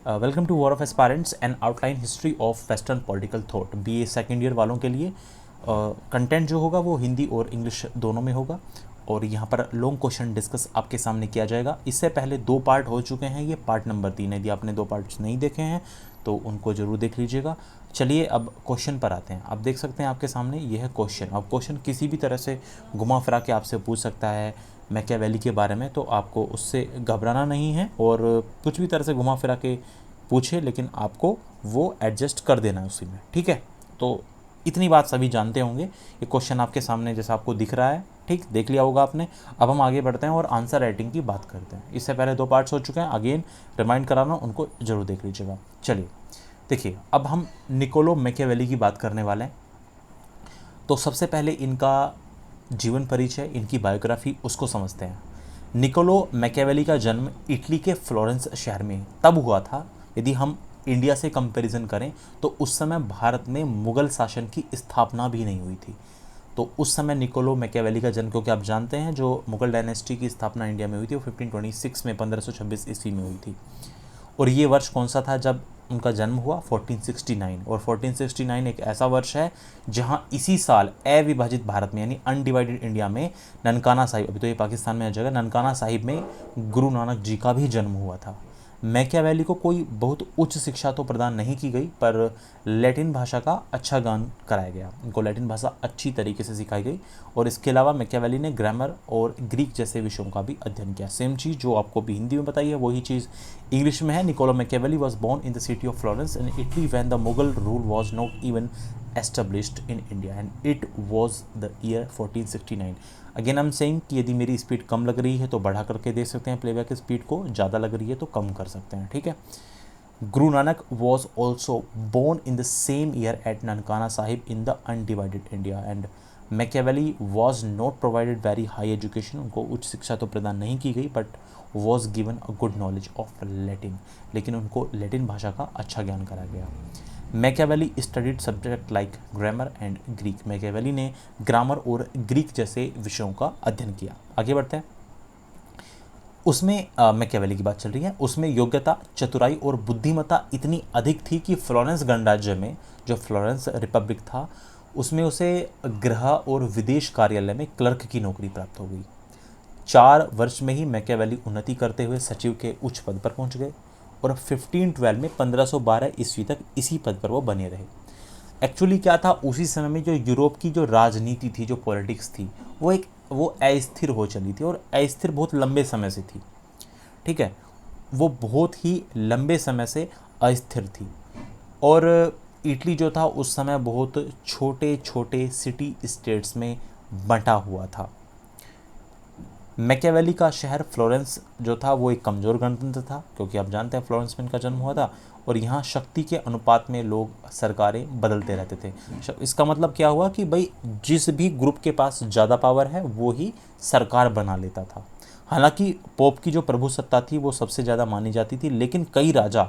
Welcome to war of aspirants and outline history of western political thought. BA second year वालों के लिए content जो होगा वो हिंदी और इंग्लिश दोनों में होगा और यहाँ पर लॉन्ग क्वेश्चन डिस्कस आपके सामने किया जाएगा। इससे पहले 2 पार्ट हो चुके हैं, ये पार्ट नंबर 3 है। यदि आपने 2 पार्ट्स नहीं देखे हैं तो उनको ज़रूर देख लीजिएगा। चलिए अब क्वेश्चन पर आते हैं। आप देख सकते हैं आपके सामने ये है क्वेश्चन। अब क्वेश्चन किसी भी तरह से घुमा फिरा के आपसे पूछ सकता है मैकियावेली के बारे में, तो आपको उससे घबराना नहीं है और कुछ भी तरह से घुमा फिरा के पूछे लेकिन आपको वो एडजस्ट कर देना है उसी में, ठीक है। तो इतनी बात सभी जानते होंगे। ये क्वेश्चन आपके सामने जैसा आपको दिख रहा है, ठीक देख लिया होगा आपने। अब हम आगे बढ़ते हैं और आंसर राइटिंग की बात करते हैं। इससे पहले 2 पार्ट्स हो चुके हैं, अगेन रिमाइंड कराना, उनको जरूर देख लीजिएगा। चलिए देखिए, अब हम निकोलो मैकियावेली की बात करने वाले हैं। तो सबसे पहले इनका जीवन परिचय, इनकी बायोग्राफी, उसको समझते हैं। निकोलो मैकियावेली का जन्म इटली के फ्लोरेंस शहर में तब हुआ था। यदि हम इंडिया से कंपैरिजन करें तो उस समय भारत में मुगल शासन की स्थापना भी नहीं हुई थी। तो उस समय निकोलो मैकियावेली का जन्म, क्योंकि आप जानते हैं जो मुगल डायनेस्टी की स्थापना इंडिया में हुई थी वो 1526 में 1526 ईस्वी में हुई थी। और ये वर्ष कौन सा था जब उनका जन्म हुआ? 1469। और 1469 एक ऐसा वर्ष है जहां इसी साल अविभाजित भारत में यानी अनडिवाइडेड इंडिया में ननकाना साहिब, अभी तो ये पाकिस्तान में आ जाएगा, ननकाना साहिब में गुरु नानक जी का भी जन्म हुआ था। मैकियावेली को कोई बहुत उच्च शिक्षा तो प्रदान नहीं की गई, पर लैटिन भाषा का अच्छा ज्ञान कराया गया। उनको लैटिन भाषा अच्छी तरीके से सिखाई गई और इसके अलावा मैकियावेली ने ग्रामर और ग्रीक जैसे विषयों का भी अध्ययन किया। सेम चीज़ जो आपको भी हिंदी में बताई है वही चीज़ इंग्लिश में है। Niccolo Machiavelli was born in the city of Florence in Italy when the Mughal rule was not even established in India and it was the year 1469। Again I am saying कि यदि मेरी स्पीड कम लग रही है तो बढ़ा करके देख सकते हैं प्लेबैक स्पीड को, ज़्यादा लग रही है तो कम कर सकते हैं, ठीक है। Guru Nanak was also born in the same year at Nankana Sahib in the undivided India and Machiavelli was not provided very high education. उनको उच्च शिक्षा तो प्रदान नहीं की गई but was given a good knowledge of Latin, लेकिन उनको लैटिन भाषा का अच्छा ज्ञान कराया गया। Machiavelli studied subject like grammar and Greek. Machiavelli ने ग्रामर और ग्रीक जैसे विषयों का अध्ययन किया। आगे बढ़ते हैं। उसमें मैकियावेली की बात चल रही है। उसमें योग्यता, चतुराई और बुद्धिमत्ता इतनी अधिक थी कि फ्लोरेंस गणराज्य में, जो फ्लोरेंस रिपब्लिक था, उसमें उसे गृह और विदेश कार्यालय में क्लर्क की नौकरी प्राप्त हो गई। 4 वर्ष में ही मैकियावेली उन्नति करते हुए सचिव के उच्च पद पर पहुंच गए और 1512 में 1512 ईस्वी तक इसी पद पर वो बने रहे। एक्चुअली क्या था, उसी समय में जो यूरोप की जो राजनीति थी, जो पॉलिटिक्स थी, वो अस्थिर हो चली थी और अस्थिर बहुत लंबे समय से थी, ठीक है। वो बहुत ही लंबे समय से अस्थिर थी और इटली जो था उस समय बहुत छोटे छोटे सिटी स्टेट्स में बंटा हुआ था। मैकियावेली का शहर फ्लोरेंस जो था वो एक कमज़ोर गणतंत्र था, क्योंकि आप जानते हैं फ्लोरेंस में इनका जन्म हुआ था और यहाँ शक्ति के अनुपात में लोग सरकारें बदलते रहते थे। इसका मतलब क्या हुआ कि भाई जिस भी ग्रुप के पास ज़्यादा पावर है वो ही सरकार बना लेता था। हालांकि पोप की जो प्रभुसत्ता थी वो सबसे ज़्यादा मानी जाती थी, लेकिन कई राजा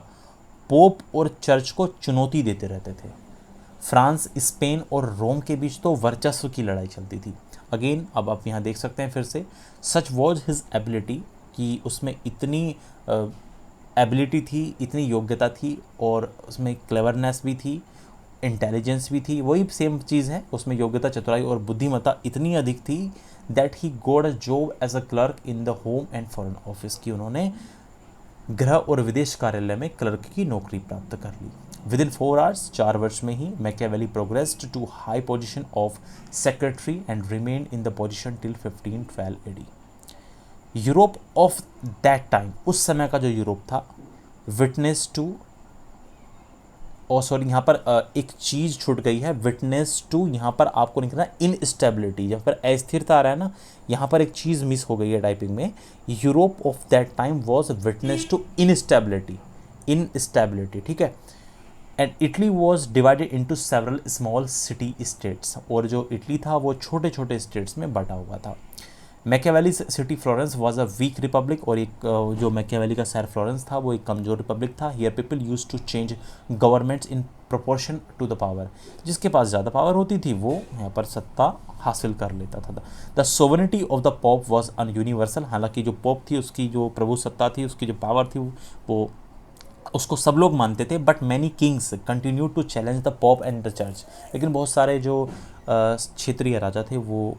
पोप और चर्च को चुनौती देते रहते थे। फ्रांस, स्पेन और रोम के बीच तो वर्चस्व की लड़ाई चलती थी। अगेन अब आप यहाँ देख सकते हैं फिर से, सच वॉज हिज एबिलिटी, कि उसमें इतनी एबिलिटी थी, इतनी योग्यता थी और उसमें क्लेवरनेस भी थी, इंटेलिजेंस भी थी। वही सेम चीज़ है, उसमें योग्यता, चतुराई और बुद्धिमत्ता इतनी अधिक थी that he got a job as a clerk in the home and foreign office, की उन्होंने गृह और विदेश कार्यालय में क्लर्क की नौकरी प्राप्त कर ली। विद इन 4 आवर्स, 4 वर्ष में ही Machiavelli progressed to high position of secretary and remain in the position till 1512 AD. Europe of that time, उस समय का जो यूरोप था, विटनेस टू, और सॉरी यहाँ पर एक चीज़ छूट गई है, विटनेस टू, यहाँ पर आपको लिखना है इनस्टेबिलिटी। जहाँ पर अस्थिरता आ रहा है ना, यहाँ पर एक चीज़ मिस हो गई है टाइपिंग में। Europe of that time was witness to instability, instability, ठीक है। And Italy was divided into several small city states, और जो इटली था वो छोटे छोटे स्टेट्स में बटा हुआ था। Machiavelli city Florence was a weak republic, और एक जो मैकियावेली का शहर फ्लोरेंस था वो एक कमज़ोर रिपब्लिक था। Here people use to change governments in proportion to the power, जिसके पास ज़्यादा पावर होती थी वो यहाँ पर सत्ता हासिल कर लेता था। The sovereignty of the pope was an universal, हालांकि जो पोप थी उसकी जो प्रभु सत्ता थी, उसकी जो पावर थी वो उसको सब लोग मानते थे, but many kings continue to challenge the pope and the church. लेकिन बहुत सारे जो क्षेत्रीय राजा थे वो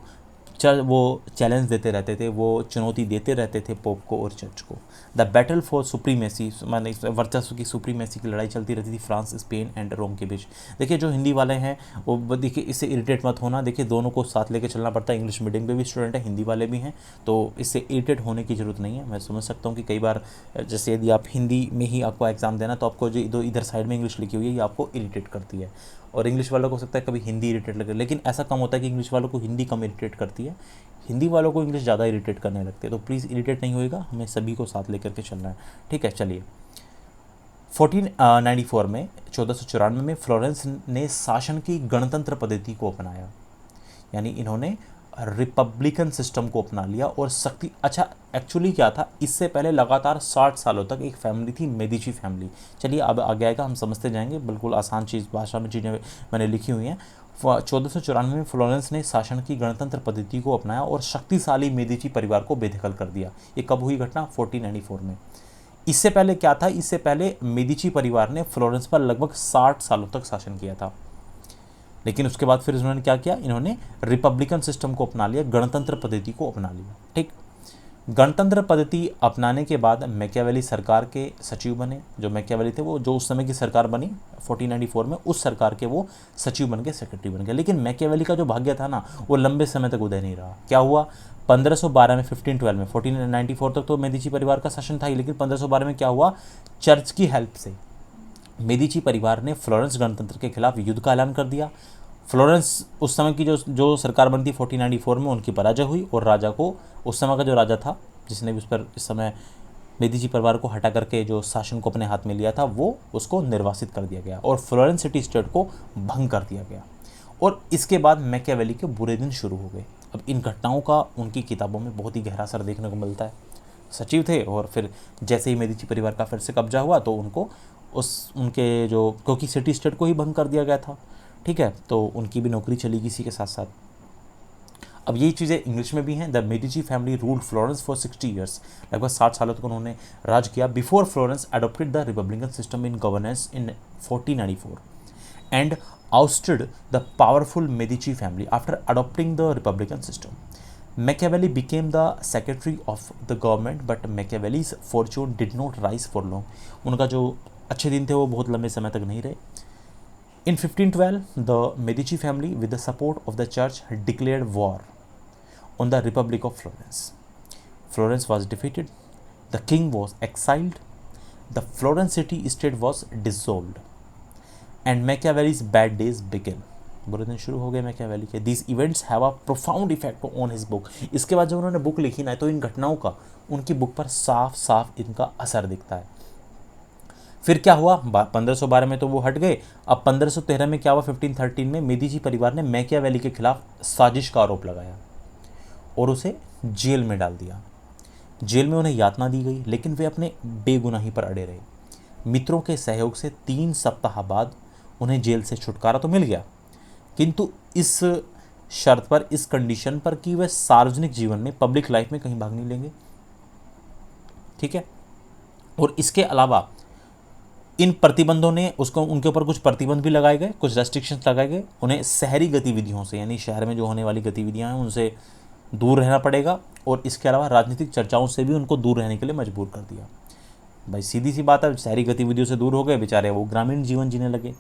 चैलेंज देते रहते थे, वो चुनौती देते रहते थे पोप को और चर्च को। द बैटल फॉर सुप्रीमेसी, माने वर्चस्व की सुप्रीमेसी की लड़ाई चलती रहती थी फ्रांस, स्पेन एंड रोम के बीच। देखिए जो हिंदी वाले हैं वो देखिए, इससे इरिटेट मत होना, देखिए दोनों को साथ लेके चलना पड़ता है। इंग्लिश मीडियम के भी स्टूडेंट हैं, हिंदी वाले भी हैं, तो इससे इरिटेट होने की ज़रूरत नहीं है। मैं समझ सकता हूँ कि कई बार जैसे यदि आप हिंदी में ही आपको एग्ज़ाम देना, तो आपको जो इधर साइड में इंग्लिश लिखी हुई है ये आपको इरिटेट करती है, और इंग्लिश वालों को हो सकता है कभी हिंदी इरिटेट लगे। लेकिन ऐसा कम होता है कि इंग्लिश वालों को हिंदी कम इरिटेट करती है, हिंदी वालों को इंग्लिश ज़्यादा इरिटेट करने लगते हैं। तो प्लीज़ इरिटेट नहीं होएगा, हमें सभी को साथ लेकर के चलना है। ठीक है, चलिए। 1494 में 1494 में फ्लोरेंस ने शासन की गणतंत्र पद्धति को अपनाया, यानी इन्होंने रिपब्लिकन सिस्टम को अपना लिया और शक्ति। अच्छा, एक्चुअली क्या था, इससे पहले लगातार 60 सालों तक एक फैमिली थी, मेडिची फैमिली। चलिए अब आगे आएगा, हम समझते जाएंगे, बिल्कुल आसान चीज़ भाषा में चीज़ें मैंने लिखी हुई हैं। 1494 में फ्लोरेंस ने शासन की गणतंत्र पद्धति को अपनाया और शक्तिशाली मेडिची परिवार को बेदखल कर दिया। ये कब हुई घटना? 1494 में। इससे पहले क्या था, इससे पहले मेडिची परिवार ने फ्लोरेंस पर लगभग 60 सालों तक शासन किया था। लेकिन उसके बाद फिर इन्होंने क्या किया, इन्होंने रिपब्लिकन सिस्टम को अपना लिया, गणतंत्र पद्धति को अपना लिया। ठीक, गणतंत्र पद्धति अपनाने के बाद मैकियावेली सरकार के सचिव बने। जो मैकियावेली थे वो जो उस समय की सरकार बनी 1494 में, उस सरकार के वो सचिव बन के सेक्रेटरी बन गए। लेकिन मैकियावेली का जो भाग्य था ना, वो लंबे समय तक उदय नहीं रहा। क्या हुआ, 1512 में 1512 में 1494 तक तो मेदिची परिवार का शासन था ही, लेकिन 1512 में क्या हुआ, चर्च की हेल्प से मेदिची परिवार ने फ्लोरेंस गणतंत्र के खिलाफ युद्ध का ऐलान कर दिया। फ्लोरेंस उस समय की जो सरकार बनती 1494 में, उनकी पराजय हुई और राजा को, उस समय का जो राजा था जिसने भी उस पर इस समय मेदिची परिवार को हटा करके जो शासन को अपने हाथ में लिया था, वो उसको निर्वासित कर दिया गया और फ्लोरेंस सिटी स्टेट को भंग कर दिया गया। और इसके बाद मैकियावेली के बुरे दिन शुरू हो गए। अब इन घटनाओं का उनकी किताबों में बहुत ही गहरा असर देखने को मिलता है। सचिव थे और फिर जैसे ही मेदिची परिवार का फिर से कब्जा हुआ तो उनको उनके जो, क्योंकि सिटी स्टेट को ही भंग कर दिया गया था, ठीक है, तो उनकी भी नौकरी चली गई इसी के साथ साथ। अब यही चीज़ें इंग्लिश में भी हैं। The Medici family ruled Florence for 60 years, लगभग 60 सालों तक उन्होंने राज किया। Before Florence adopted the Republican system in governance in 1494 and ousted the powerful Medici family after adopting the republican system. Machiavelli became the secretary of the government, but Machiavelli's fortune did not rise for long. उनका जो अच्छे दिन थे वो बहुत लंबे समय तक नहीं रहे। In 1512, the Medici family, with the support of the church, declared war on the Republic of Florence. Florence was defeated. The king was exiled. The Florence city state was dissolved. And Machiavelli's bad days began. बुरे दिन शुरू हो गए Machiavelli के। These events have a profound effect on his book. इसके बाद जब उन्होंने बुक लिखी ना, तो इन घटनाओं का उनकी बुक पर साफ साफ इनका असर दिखता है। फिर क्या हुआ, 1512 में तो वो हट गए। अब 1513 में क्या हुआ, 1513 में मेदिची परिवार ने मैकियावेली के खिलाफ साजिश का आरोप लगाया और उसे जेल में डाल दिया। जेल में उन्हें यातना दी गई, लेकिन वे अपने बेगुनाही पर अड़े रहे। मित्रों के सहयोग से 3 सप्ताह बाद उन्हें जेल से छुटकारा तो मिल गया, किंतु इस शर्त पर, इस कंडीशन पर कि वे सार्वजनिक जीवन में, पब्लिक लाइफ में कहीं भाग नहीं लेंगे। ठीक है, और इसके अलावा इन प्रतिबंधों ने उसको, उनके ऊपर कुछ प्रतिबंध भी लगाए गए, कुछ रेस्ट्रिक्शंस लगाए गए। उन्हें शहरी गतिविधियों से, यानी शहर में जो होने वाली गतिविधियां हैं उनसे दूर रहना पड़ेगा, और इसके अलावा राजनीतिक चर्चाओं से भी उनको दूर रहने के लिए मजबूर कर दिया। भाई सीधी सी बात है, शहरी गतिविधियों से दूर हो गए बेचारे, वो ग्रामीण जीवन जीने लगे।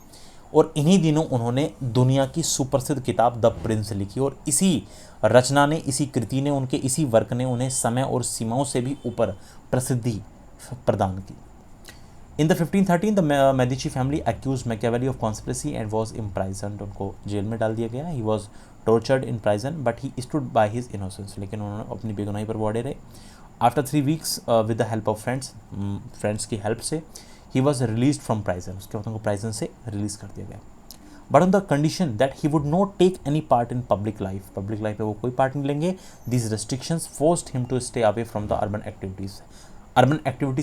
और इन्हीं दिनों उन्होंने दुनिया की सुप्रसिद्ध किताब द प्रिंस लिखी, और इसी रचना ने, इसी कृति ने, उनके इसी वर्क ने उन्हें समय और सीमाओं से भी ऊपर प्रसिद्धि प्रदान की। In the 1513 the Medici family accuse Machiavelli of conspiracy and was imprisoned. उनको जेल में डाल दिया गया। He was tortured in prison but he stood by his innocence, लेकिन उन्होंने अपनी बेगुनाही पर वो अड़े रहे। After 3 weeks with the help of friends की हेल्प से he was release from prison, उसके बाद उनको प्राइजन से रिलीज कर दिया गया। But on the condition that he would not take any part in public life में वो कोई पार्ट नहीं लेंगे। These restrictions forced him to stay away from the urban activities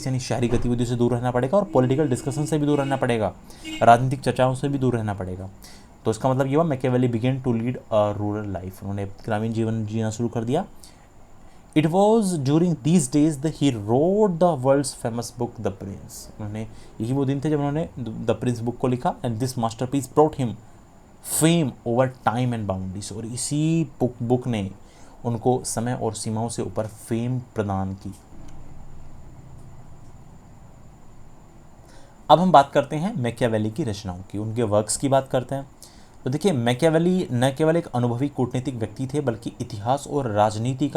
यानी शहरी गतिविधियों से दूर रहना पड़ेगा, और पॉलिटिकल डिस्कशन से भी दूर रहना पड़ेगा, राजनीतिक चर्चाओं से भी दूर रहना पड़ेगा। तो इसका मतलब ये हुआ Machiavelli began to lead a rural life, उन्होंने ग्रामीण जीवन जीना शुरू कर दिया। It was during these days the he wrote the world's famous book the Prince. उन्होंने, यही वो दिन थे जब उन्होंने द प्रिंस बुक को लिखा, and this masterpiece brought him fame over time and boundaries. और इसी बुक ने उनको समय और सीमाओं से ऊपर फेम प्रदान की। अब हम बात करते हैं मैकियावेली की रचनाओं की, उनके वर्क्स की बात करते हैं। तो देखिए, मैकियावेली न केवल एक अनुभवी कूटनीतिक व्यक्ति थे, बल्कि इतिहास और राजनीति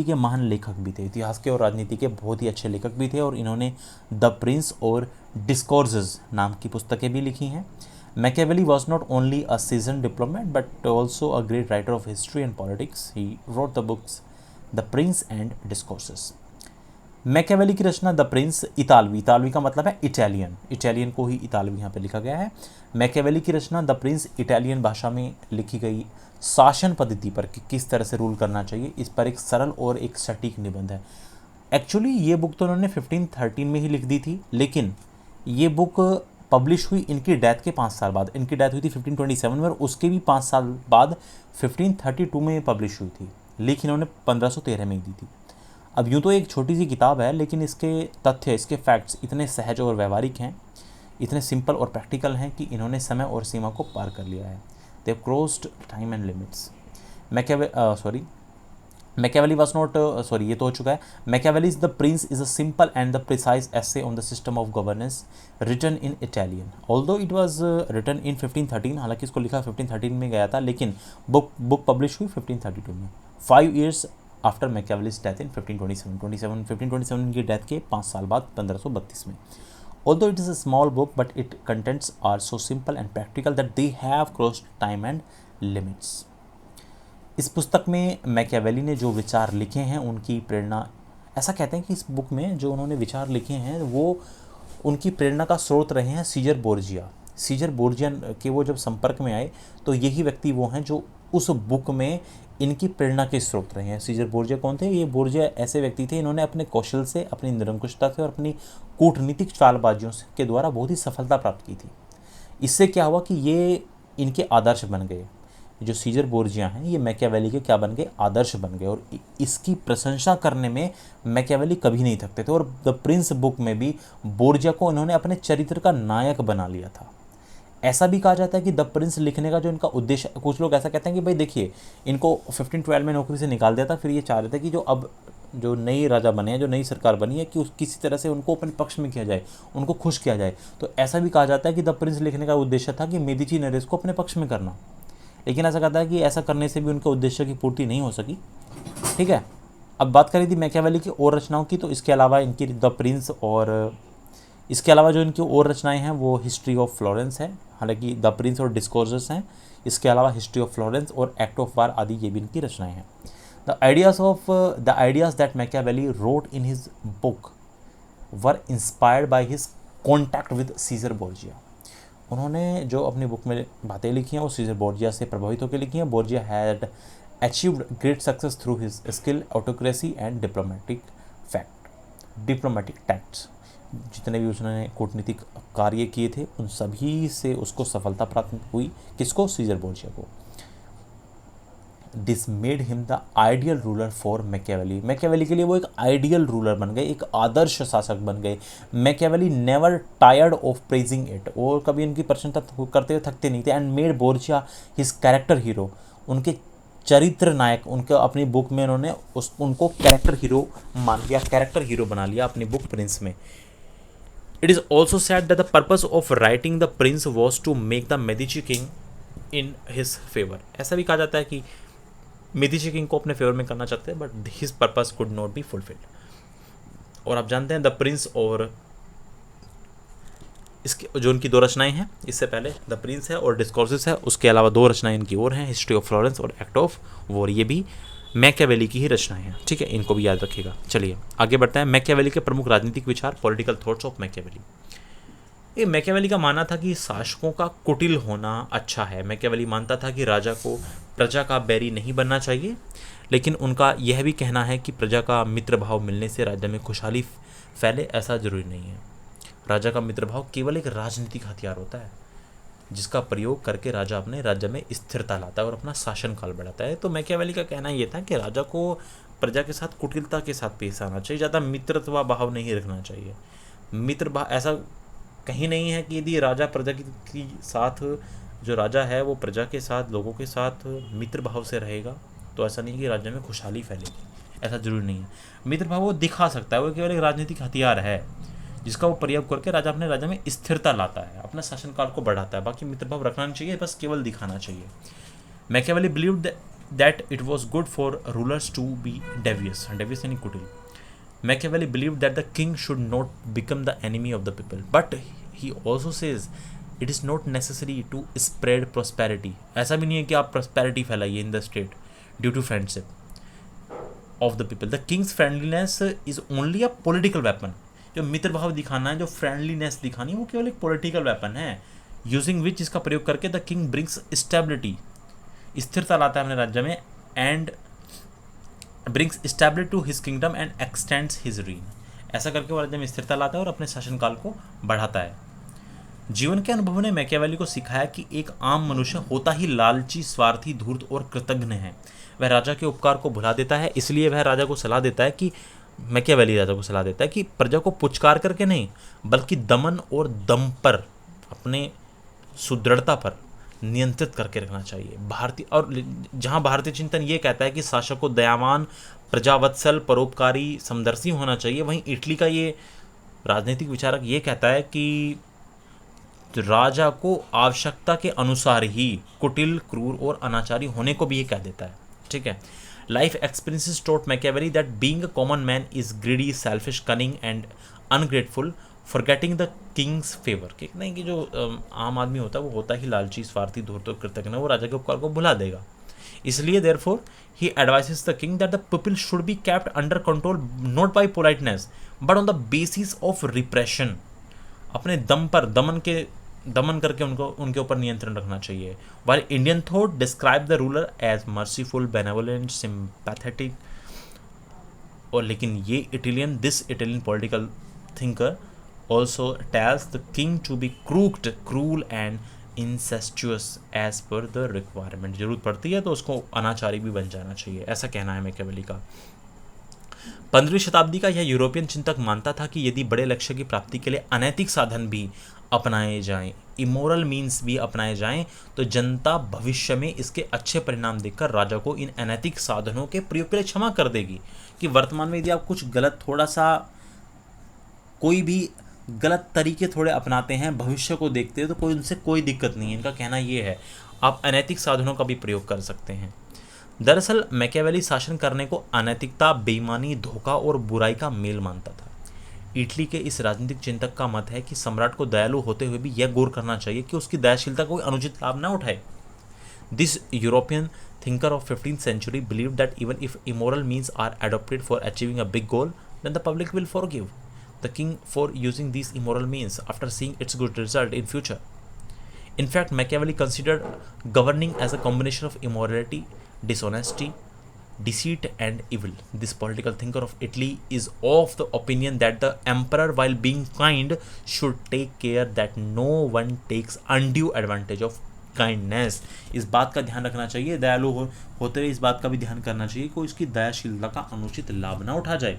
के महान लेखक भी थे। इतिहास के और राजनीति के बहुत ही अच्छे लेखक भी थे, और इन्होंने द प्रिंस और डिस्कोर्सेस नाम की पुस्तकें भी लिखी हैं। Machiavelli was not only a season diplomat but also a great writer of history and politics. He wrote the books the Prince and discourses. Machiavelli की रचना द प्रिंस, इतालवी, इतालवी का मतलब है इटालियन, इटालियन को ही इतालवी यहाँ पे लिखा गया है। मैकियावेली की रचना द प्रिंस इटालियन भाषा में लिखी गई शासन पद्धति पर कि किस तरह से रूल करना चाहिए, इस पर एक सरल और एक सटीक निबंध है। एक्चुअली ये बुक तो उन्होंने 1513 में ही लिख दी थी, लेकिन ये बुक पब्लिश हुई इनकी डेथ के 5 साल बाद। इनकी डेथ हुई थी 1527 में, और उसके भी 5 साल बाद 1532 में पब्लिश हुई थी, लेकिन इन्होंने 1513 में ही दी थी। अब यूँ तो एक छोटी सी किताब है, लेकिन इसके तथ्य, इसके फैक्ट्स इतने सहज और व्यवहारिक हैं, इतने सिंपल और प्रैक्टिकल हैं कि इन्होंने समय और सीमा को पार कर लिया है। They have crossed time and limits. Machiavelli was not ये तो हो चुका है। Machiavelli's the prince is a simple and the precise essay on the system of governance written in Italian. Although it was written in 1513, हालांकि इसको लिखा 1513 में गया था, लेकिन बुक पब्लिश हुई 1532 में, 5 years आफ्टर मैकियावेलीज डेथ इन 1527 की डेथ के 5 साल बाद 1532 में। Although it is a small book, but its contents are so simple and practical that they have crossed time and limits. इस पुस्तक में मैकियावेली ने जो विचार लिखे हैं, उनकी प्रेरणा, ऐसा कहते हैं कि इस बुक में जो उन्होंने विचार लिखे हैं वो उनकी प्रेरणा का स्रोत रहे हैं सीजर बोर्जिया। सीजर बोर्जिया के वो जब संपर्क में आए तो यही व्यक्ति वो हैं जो उस बुक में इनकी प्रेरणा के स्रोत रहे हैं। सीजर बोर्जिया कौन थे? ये बोर्जिया ऐसे व्यक्ति थे, इन्होंने अपने कौशल से, अपनी निरंकुशता से और अपनी कूटनीतिक चालबाजियों के द्वारा बहुत ही सफलता प्राप्त की थी। इससे क्या हुआ कि ये इनके आदर्श बन गए। जो सीजर बोर्जिया हैं, ये मैकियावेली के क्या बन गए? आदर्श बन गए, और इसकी प्रशंसा करने में मैकियावेली कभी नहीं थकते थे। और द प्रिंस बुक में भी बोर्जिया को इन्होंने अपने चरित्र का नायक बना लिया था। ऐसा भी कहा जाता है कि द प्रिंस लिखने का जो इनका उद्देश्य, कुछ लोग ऐसा कहते हैं कि भाई देखिए, इनको 1512 में नौकरी से निकाल दिया था, फिर ये चाह रहे थे कि जो नई राजा बने हैं, जो नई सरकार बनी है, कि किसी तरह से उनको अपने पक्ष में किया जाए, उनको खुश किया जाए। तो ऐसा भी कहा जाता है कि द प्रिंस लिखने का उद्देश्य था कि मेदिची नरेश को अपने पक्ष में करना, लेकिन ऐसा कहता है कि ऐसा करने से भी उनके उद्देश्य की पूर्ति नहीं हो सकी। ठीक है, अब बात करी थी मैकियावेली की और रचनाओं की, तो इसके अलावा इनकी द प्रिंस और इसके अलावा जो इनकी और रचनाएं हैं वो हिस्ट्री ऑफ फ्लोरेंस है। हालांकि द प्रिंस और डिस्कोर्सेस हैं, इसके अलावा हिस्ट्री ऑफ फ्लोरेंस और एक्ट ऑफ वार आदि ये भी इनकी रचनाएं हैं। The ideas that Machiavelli wrote in his book were inspired by his contact with Cesare Borgia. उन्होंने जो अपनी बुक में बातें लिखी हैं वो सीजर बोर्जिया से प्रभावित होकर लिखी हैं। Borgia had achieved great success through his skill, autocracy and diplomatic tacts. जितने भी उसने कूटनीतिक कार्य किए थे उन सभी से उसको सफलता प्राप्त हुई। किसको? सीजर बोर्जिया को। This made him the ideal ruler for Machiavelli. Machiavelli के लिए वो एक आइडियल रूलर बन गए, एक आदर्श शासक बन गए। Machiavelli never tired of praising it, और कभी उनकी प्रशंसा करते हुए थकते नहीं थे। And made Borgia his character hero, उनके चरित्र नायक, उनके अपनी बुक में उन्होंने उनको कैरेक्टर हीरो मान लिया, कैरेक्टर हीरो बना लिया अपनी बुक प्रिंस में। It is also said that the purpose of writing the prince was to make the Medici king in his favor. ऐसा भी कहा जाता है कि मेडिची किंग को अपने फेवर में करना चाहते हैं, but his purpose could not be fulfilled. और आप जानते हैं द प्रिंस और इसके जो उनकी 2 रचनाएं हैं, इससे पहले द प्रिंस है और डिस्कोर्सेस है, उसके अलावा 2 रचनाएं इनकी और हैं, हिस्ट्री ऑफ फ्लोरेंस और एक्ट ऑफ वॉर। ये भी मैकियावेली की ही रचनाएं हैं। ठीक है, इनको भी याद रखिएगा। चलिए आगे बढ़ते हैं। मैकियावेली के प्रमुख राजनीतिक विचार, पॉलिटिकल थॉट्स ऑफ मैकियावेली। ये मैकियावेली का मानना था कि शासकों का कुटिल होना अच्छा है। मैकियावेली मानता था कि राजा को प्रजा का बैरी नहीं बनना चाहिए, लेकिन उनका यह भी कहना है कि प्रजा का मित्र भाव मिलने से राज्य में खुशहाली फैले, ऐसा जरूरी नहीं है। राजा का मित्र भाव केवल एक राजनीतिक हथियार होता है जिसका प्रयोग करके राजा अपने राज्य में स्थिरता लाता है और अपना शासनकाल बढ़ाता है। तो मैकियावेली का कहना यह था कि राजा को प्रजा के साथ कुटिलता के साथ पेश आना चाहिए, ज़्यादा मित्रत्व भाव नहीं रखना चाहिए। मित्र भाव ऐसा कहीं नहीं है कि यदि राजा प्रजा की साथ, जो राजा है वो प्रजा के साथ, लोगों के साथ मित्र भाव से रहेगा तो ऐसा नहीं कि राज्य में खुशहाली फैलेगी, ऐसा जरूरी नहीं है। मित्र भाव वो दिखा सकता है, वो केवल एक राजनीतिक हथियार है जिसका वो प्रयोग करके राजा अपने राज्य में स्थिरता लाता है, अपने शासनकाल को बढ़ाता है। बाकी मित्र भाव रखना नहीं चाहिए, बस केवल दिखाना चाहिए। Machiavelli believed that it was good for rulers to be devious यानी कुटिल। Machiavelli believed that the king should not become the enemy of the people, but he also says it is not necessary to spread prosperity। ऐसा भी नहीं है कि आप prosperity फैलाइए in the state due to friendship of the people। The king's friendliness is only a political weapon। जो मित्र भाव दिखाना है, जो फ्रेंडलीनेस दिखानी है, वो केवल एक पॉलिटिकल वेपन है, यूजिंग विच, जिसका प्रयोग करके द किंग ब्रिंग्स स्टेबिलिटी, स्थिरता लाता है अपने राज्य में, and brings stability to his kingdom and extends his reign. ऐसा करके वो राज्य में स्थिरता लाता है और अपने शासनकाल को बढ़ाता है। जीवन के अनुभव ने मैकियावेली को सिखाया कि एक आम मनुष्य होता ही लालची, स्वार्थी, धूर्त और कृतज्ञ है। वह राजा के उपकार को भुला देता है, इसलिए वह राजा को सलाह देता है कि मैकियावेली राजा को सलाह देता है कि प्रजा को पुचकार करके नहीं, बल्कि दमन और दम पर, अपने सुदृढ़ता पर नियंत्रित करके रखना चाहिए। भारतीय, और जहां भारतीय चिंतन ये कहता है कि शासक को दयावान, प्रजावत्सल, परोपकारी, समदर्शी होना चाहिए, वहीं इटली का ये राजनीतिक विचारक ये कहता है कि राजा को आवश्यकता के अनुसार ही कुटिल, क्रूर और अनाचारी होने को भी ये कह देता है। ठीक है। Life experiences taught Machiavelli that being a common man is greedy, selfish, cunning and ungrateful, forgetting the Kings favour. कि नहीं, कि जो आम आदमी होता है वो होता ही लालची, स्वार्थी, धूर्त और कृतज्ञ, वो राजा के उपकार को भुला देगा। इसलिए therefore he advises the king that the people should be kept under control not by politeness but on the basis of repression. अपने दम पर दमन करके उनके ऊपर नियंत्रण रखना चाहिए। While Indian thought describe the ruler as merciful, benevolent, sympathetic, और लेकिन ये this Italian political thinker also tells the king to be crooked, cruel and incestuous as per the requirement। जरूरत पड़ती है तो उसको अनाचारी भी बन जाना चाहिए, ऐसा कहना है मैकियावेली का। 15वीं शताब्दी का यह यूरोपियन चिंतक मानता था कि यदि बड़े लक्ष्य की प्राप्ति के लिए अनैतिक साधन भी अपनाए जाएं, इमोरल मीन्स भी अपनाए जाएं, तो जनता भविष्य में इसके अच्छे परिणाम देखकर राजा को इन अनैतिक साधनों के प्रयोग के लिए क्षमा कर देगी। कि वर्तमान में यदि आप कुछ गलत, थोड़ा सा कोई भी गलत तरीके थोड़े अपनाते हैं, भविष्य को देखते हैं, तो कोई उनसे कोई दिक्कत नहीं है। इनका कहना ये है आप अनैतिक साधनों का भी प्रयोग कर सकते हैं। दरअसल मैकियावेली शासन करने को अनैतिकता, बेईमानी, धोखा और बुराई का मेल मानता था। इटली के इस राजनीतिक चिंतक का मत है कि सम्राट को दयालु होते हुए भी यह गौर करना चाहिए कि उसकी दयाशीलता कोई अनुचित लाभ न उठाए। This European thinker of 15th century believed that even if immoral means are adopted for achieving a big goal, then the public will forgive the king for using these immoral means after seeing its good result in future. In fact, Machiavelli considered governing as a combination of immorality, dishonesty, deceit and evil. This political thinker of Italy is of the opinion that the emperor, while being kind, should take care that no one takes undue advantage of kindness। इस बात का ध्यान रखना चाहिए, दयालु होते हुए इस बात का भी ध्यान करना चाहिए कोई इसकी दयाशीलता का अनुचित लाभ ना उठा जाए।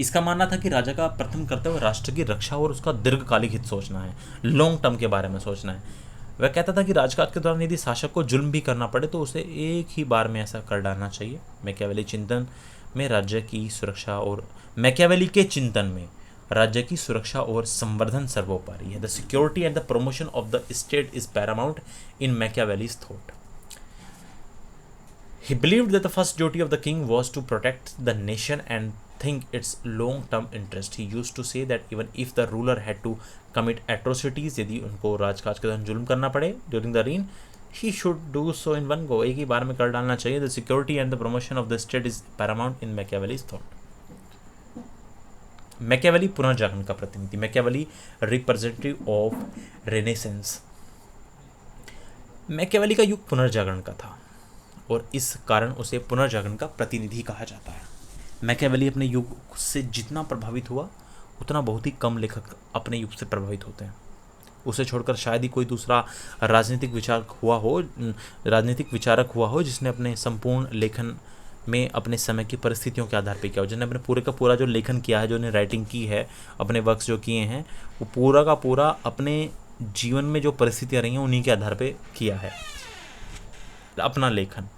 इसका मानना था कि राजा का प्रथम कर्तव्य राष्ट्र की रक्षा और उसका दीर्घकालिक हित सोचना है, लॉन्ग टर्म के बारे में सोचना है। वह कहता था कि राजकाज के दौरान यदि शासक को जुल्म भी करना पड़े तो उसे एक ही बार में ऐसा कर डालना चाहिए। मैकियावेली चिंतन में राज्य की सुरक्षा और मैकियावेली के चिंतन में राज्य की सुरक्षा और संवर्धन सर्वोपरि है। The security and the promotion of the state is paramount in Machiavelli's thought. He believed that the first duty of the king was to protect the nation and think its long-term interest. He used to say that even if the ruler had to commit atrocities, यदि उनको राजकाज के दौरान जुल्म करना पड़े during the reign, he should do so in one go। एक ही बार में कर डालना चाहिए। The security and the promotion of the state is paramount in Machiavelli's thought। Machiavelli पुनर्जागरण का प्रतिनिधि। Machiavelli representative of renaissance. Machiavelli का युग पुनर्जागरण का था और इस कारण उसे पुनर्जागरण का प्रतिनिधि कहा जाता है। मैकियावेली अपने युग से जितना प्रभावित हुआ उतना बहुत ही कम लेखक अपने युग से प्रभावित होते हैं। उसे छोड़कर शायद ही कोई दूसरा राजनीतिक विचारक हुआ हो जिसने अपने संपूर्ण लेखन में अपने समय की परिस्थितियों के आधार पर किया हो। जिन्होंने अपने पूरे का पूरा जो लेखन किया है, जो उन्हें राइटिंग की है, अपने वर्क्स जो किए हैं, वो पूरा का पूरा अपने जीवन में जो परिस्थितियाँ रही हैं उन्हीं के आधार पर किया है अपना लेखन।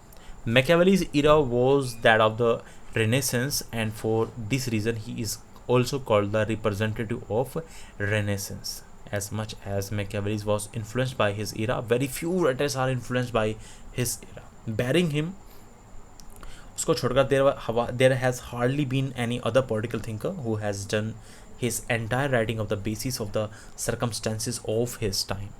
Machiavelli's era was that of the Renaissance, and for this reason he is also called the representative of Renaissance. As much as Machiavelli was influenced by his era, very few writers are influenced by his era. Barring him, उसको छोड़कर there has hardly been any other political thinker who has done his entire writing of the basis of the circumstances of his time.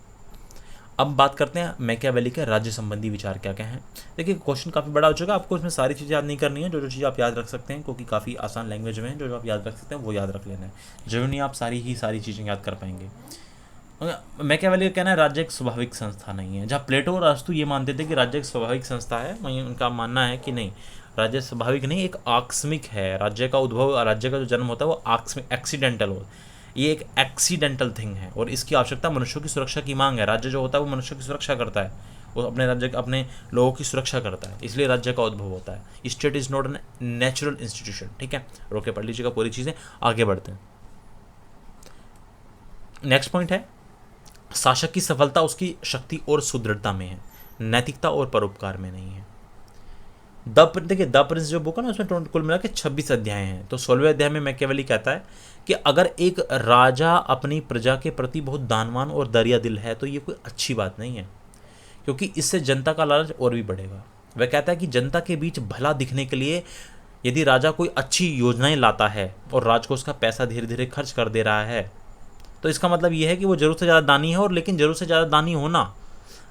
अब बात करते हैं Machiavelli के राज्य संबंधी विचार क्या क्या हैं। देखिए क्वेश्चन काफ़ी बड़ा हो चुका है, आपको इसमें सारी चीज़ें याद नहीं करनी है। जो जो चीज़ आप याद रख सकते हैं, क्योंकि काफ़ी आसान लैंग्वेज में है, जो जो आप याद रख सकते हैं वो याद रख लेना है। जरूरी नहीं आप सारी चीज़ें याद कर पाएंगे। मैकियावेली का कहना है राज्य एक स्वाभाविक संस्था नहीं है। जहाँ प्लेटो और अरस्तु ये मानते थे कि राज्य एक स्वाभाविक संस्था है, वहीं उनका मानना है कि नहीं, राज्य स्वाभाविक नहीं, एक आकस्मिक है। राज्य का उद्भव, राज्य का जो जन्म होता है वो आकस्मिक, एक्सीडेंटल हो, ये एक एक्सीडेंटल थिंग है और इसकी आवश्यकता मनुष्यों की सुरक्षा की मांग है। राज्य जो होता है वो मनुष्यों की सुरक्षा करता है, वो अपने राज्य, अपने लोगों की सुरक्षा करता है, इसलिए राज्य का उद्भव होता है। State is not an natural institution. ठीक है, रोके पढ़ लीजिएगा पूरी चीज़ें, आगे बढ़ते हैं। नेक्स्ट पॉइंट है, शासक की सफलता उसकी शक्ति और सुदृढ़ता में है, नैतिकता और परोपकार में नहीं है। देखिए द प्रिंस जो बुक है ना, उसमें कुल मिला के 26 अध्याय हैं। तो 16वें अध्याय में मैकियावेली कहता है कि अगर एक राजा अपनी प्रजा के प्रति बहुत दानवान और दरिया दिल है तो ये कोई अच्छी बात नहीं है, क्योंकि इससे जनता का लालच और भी बढ़ेगा। वह कहता है कि जनता के बीच भला दिखने के लिए यदि राजा कोई अच्छी योजनाएं लाता है और राज को उसका पैसा धीरे धीरे खर्च कर दे रहा है, तो इसका मतलब यह है कि वो जरूरत से ज़्यादा दानी है। और लेकिन जरूरत से ज़्यादा दानी होना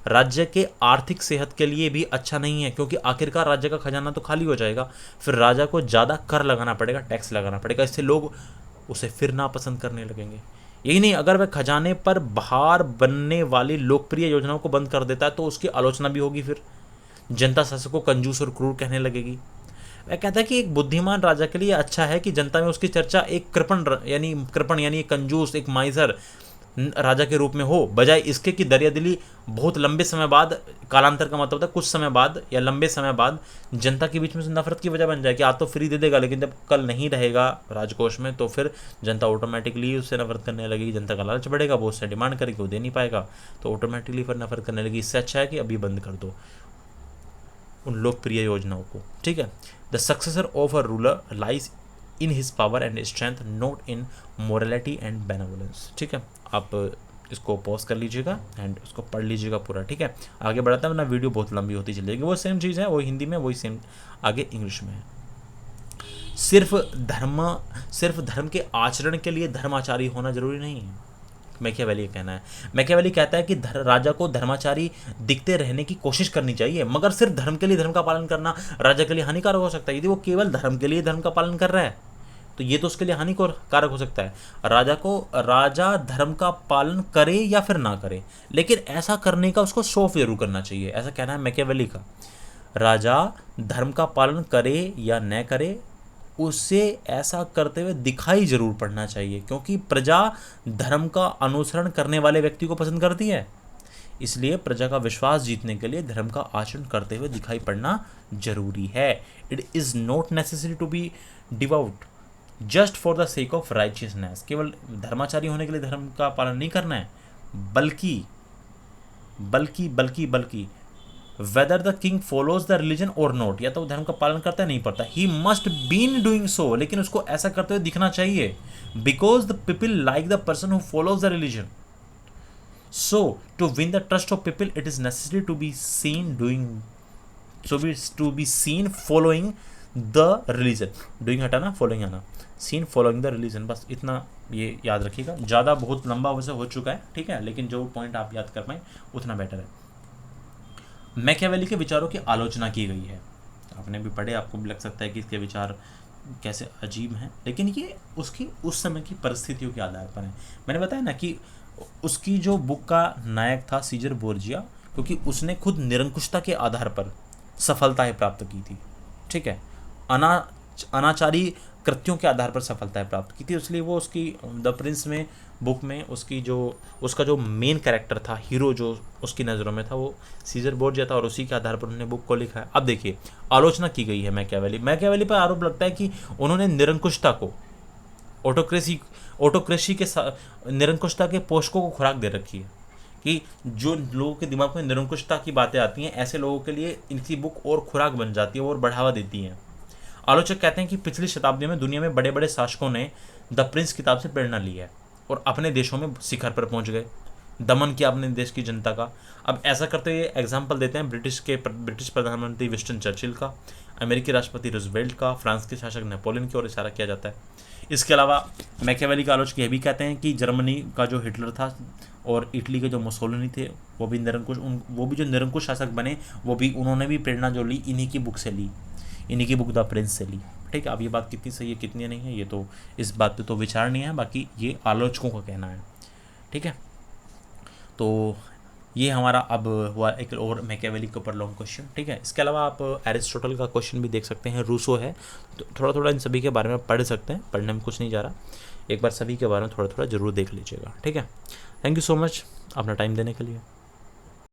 राज्य के आर्थिक सेहत के लिए भी अच्छा नहीं है, क्योंकि आखिरकार राज्य का खजाना तो खाली हो जाएगा, फिर राजा को ज़्यादा कर लगाना पड़ेगा, टैक्स लगाना पड़ेगा, इससे लोग उसे फिर नापसंद करने लगेंगे। यही नहीं, अगर वह खजाने पर भार बनने वाली लोकप्रिय योजनाओं को बंद कर देता है तो उसकी आलोचना भी होगी, फिर जनता शासक को कंजूस और क्रूर कहने लगेगी। वह कहता है कि एक बुद्धिमान राजा के लिए अच्छा है कि जनता में उसकी चर्चा एक कृपण यानी एक कंजूस, एक माइजर राजा के रूप में हो, बजाय इसके कि दरिया दिली बहुत लंबे समय बाद, कालांतर का मतलब होता है कुछ समय बाद या लंबे समय बाद, जनता के बीच में नफरत की वजह बन जाए कि आज तो फ्री दे देगा, लेकिन जब कल नहीं रहेगा राजकोष में तो फिर जनता ऑटोमेटिकली उससे नफरत करने लगेगी। जनता का लालच बढ़ेगा, वो उससे डिमांड करेगी, वो दे नहीं पाएगा तो ऑटोमेटिकली फिर नफरत करने लगेगी। इससे अच्छा है कि अभी बंद कर दो उन लोकप्रिय योजनाओं को। ठीक है, the successor of a ruler lies in his power and strength, not in morality and benevolence. ठीक है, आप इसको पॉज कर लीजिएगा एंड उसको पढ़ लीजिएगा पूरा। ठीक है, आगे बढ़ाता है वरना वीडियो बहुत लंबी होती चलेगी। वो सेम चीज़ है, वही हिंदी में, वही सेम आगे इंग्लिश में है। सिर्फ धर्म के आचरण के लिए धर्माचारी होना जरूरी नहीं है, मैकियावेली कहना है। मैकियावेली कहता है कि राजा को धर्माचारी दिखते रहने की कोशिश करनी चाहिए, मगर सिर्फ धर्म के लिए धर्म का पालन करना राजा के लिए हानिकारक हो सकता है। यदि वो केवल धर्म के लिए धर्म का पालन कर रहा है तो ये तो उसके लिए हानिकारक हो सकता है। राजा धर्म का पालन करे या फिर ना करे, लेकिन ऐसा करने का उसको शौक जरूर करना चाहिए, ऐसा कहना है मैकियावेली का। राजा धर्म का पालन करे या न करे, उसे ऐसा करते हुए दिखाई जरूर पड़ना चाहिए, क्योंकि प्रजा धर्म का अनुसरण करने वाले व्यक्ति को पसंद करती है। इसलिए प्रजा का विश्वास जीतने के लिए धर्म का आचरण करते हुए दिखाई पड़ना जरूरी है। It is not necessary to be devout just for the sake of righteousness. केवल धर्माचारी होने के लिए धर्म का पालन नहीं करना है, बल्कि whether the king follows the religion or not, या तो धर्म का पालन करता है नहीं पड़ता, he must been doing so, लेकिन उसको ऐसा करते हुए दिखना चाहिए, because the people like the person who follows the religion. So to win the trust of people it is necessary to be seen following the religion. Doing हटाना, following आना, seen following the religion, बस इतना ये याद रखिएगा। ज़्यादा बहुत लंबा वैसे हो चुका है, ठीक है, लेकिन जो पॉइंट आप याद कर पाएँ उतना बेटर है। मैकियावेली के विचारों की आलोचना की गई है, आपने भी पढ़े, आपको भी लग सकता है कि इसके विचार कैसे अजीब हैं, लेकिन ये उसकी उस समय की परिस्थितियों के आधार पर है। मैंने बताया ना कि उसकी जो बुक का नायक था सीजर बोर्जिया, क्योंकि उसने खुद निरंकुशता के आधार पर सफलताएं प्राप्त की थी। ठीक है, अनाचारी कृत्यों के आधार पर सफलताएं प्राप्त की थी, इसलिए वो उसकी द प्रिंस में बुक में उसकी जो उसका जो मेन कैरेक्टर था, हीरो जो उसकी नज़रों में था, वो सीजर बोर्जिया था और उसी के आधार पर उन्होंने बुक को लिखा है। अब देखिए आलोचना की गई है मैकियावेली पर आरोप लगता है कि उन्होंने निरंकुशता को, ऑटोक्रेसी के निरंकुशता के पोषकों को खुराक दे रखी है, कि जो लोगों के दिमाग में निरंकुशता की बातें आती हैं ऐसे लोगों के लिए इनकी बुक और खुराक बन जाती है और बढ़ावा देती हैं। आलोचक कहते हैं कि पिछली शताब्दी में दुनिया में बड़े बड़े शासकों ने द प्रिंस किताब से प्रेरणा ली है और अपने देशों में शिखर पर पहुंच गए, दमन किया अपने देश की जनता का। अब ऐसा करते हुए एग्जाम्पल देते हैं ब्रिटिश प्रधानमंत्री विंस्टन चर्चिल का, अमेरिकी राष्ट्रपति रूजवेल्ट का, फ्रांस के शासक नेपोलियन की ओर इशारा किया जाता है। इसके अलावा मैकियावेली का आलोचक यह भी कहते हैं कि जर्मनी का जो हिटलर था और इटली के जो मुसोलिनी थे वो भी जो निरंकुश शासक बने वो भी उन्होंने भी प्रेरणा जो ली इन्हीं की बुक से ली, इन्हीं की बुक द प्रिंस से ली। ठीक है, अब ये बात कितनी सही है कितनी नहीं है ये तो इस बात पे तो विचार नहीं है, बाकी ये आलोचकों का कहना है। ठीक है, तो ये हमारा अब हुआ एक और मैकियावेली के ऊपर लॉन्ग क्वेश्चन। ठीक है, इसके अलावा आप एरिस्टोटल का क्वेश्चन भी देख सकते हैं, रूसो है, तो थोड़ा थोड़ा इन सभी के बारे में पढ़ सकते हैं, पढ़ने में कुछ नहीं जा रहा, एक बार सभी के बारे में थोड़ा थोड़ा ज़रूर देख लीजिएगा। ठीक है, थैंक यू सो मच अपना टाइम देने के लिए।